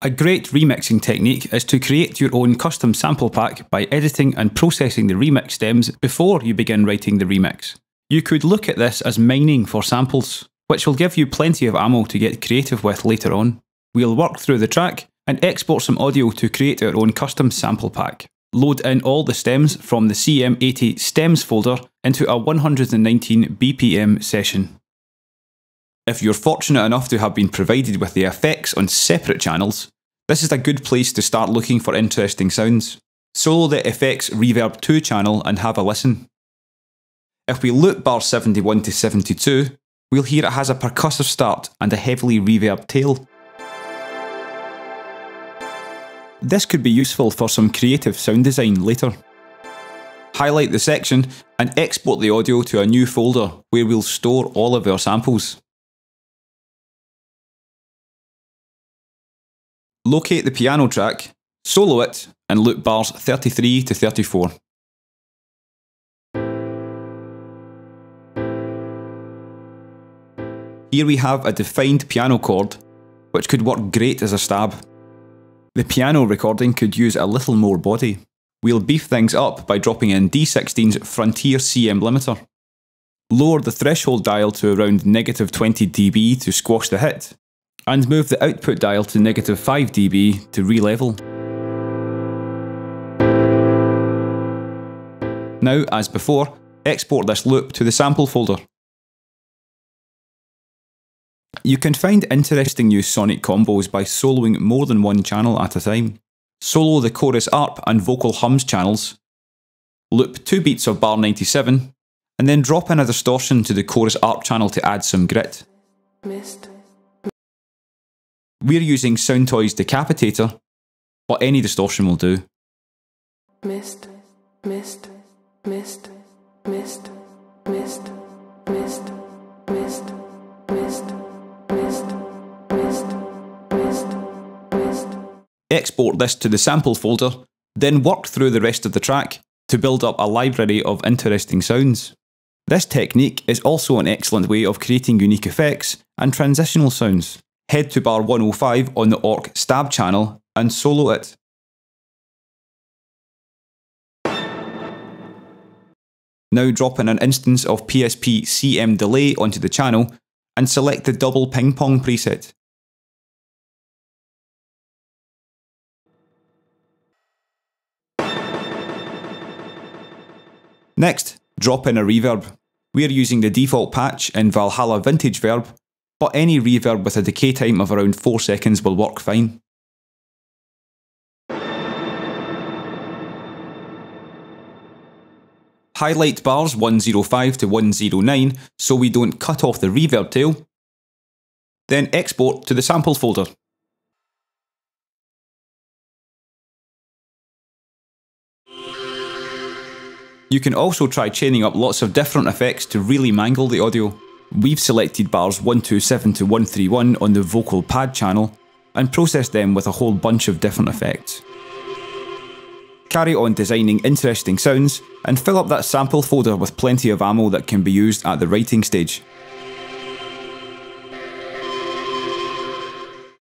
A great remixing technique is to create your own custom sample pack by editing and processing the remix stems before you begin writing the remix. You could look at this as mining for samples, which will give you plenty of ammo to get creative with later on. We'll work through the track and export some audio to create our own custom sample pack. Load in all the stems from the CM80 stems folder into a 119 BPM session. If you're fortunate enough to have been provided with the effects on separate channels, this is a good place to start looking for interesting sounds. Solo the effects reverb 2 channel and have a listen. If we loop bar 71 to 72, we'll hear it has a percussive start and a heavily reverb tail. This could be useful for some creative sound design later. Highlight the section and export the audio to a new folder where we'll store all of our samples. Locate the piano track, solo it, and loop bars 33 to 34. Here we have a defined piano chord, which could work great as a stab. The piano recording could use a little more body. We'll beef things up by dropping in D16's Frontier CM limiter. Lower the threshold dial to around -20 dB to squash the hit, and move the output dial to -5 dB to re-level. Now, as before, export this loop to the sample folder. You can find interesting new sonic combos by soloing more than one channel at a time. Solo the chorus ARP and vocal hums channels, loop 2 beats of bar 97, and then drop in a distortion to the chorus ARP channel to add some grit. We're using Soundtoys Decapitator, but any distortion will do. Mist, mist, mist, mist, mist, mist, mist, mist, mist, mist, mist, mist. Export this to the sample folder, then work through the rest of the track to build up a library of interesting sounds. This technique is also an excellent way of creating unique effects and transitional sounds. Head to bar 105 on the ORC stab channel and solo it. Now drop in an instance of PSP CM delay onto the channel and select the double ping pong preset. Next, drop in a reverb. We're using the default patch in Valhalla Vintage Verb, but any reverb with a decay time of around 4 seconds will work fine. Highlight bars 105 to 109 so we don't cut off the reverb tail. Then export to the sample folder. You can also try chaining up lots of different effects to really mangle the audio. We've selected bars 127 to 131 on the vocal pad channel and processed them with a whole bunch of different effects. Carry on designing interesting sounds and fill up that sample folder with plenty of ammo that can be used at the writing stage.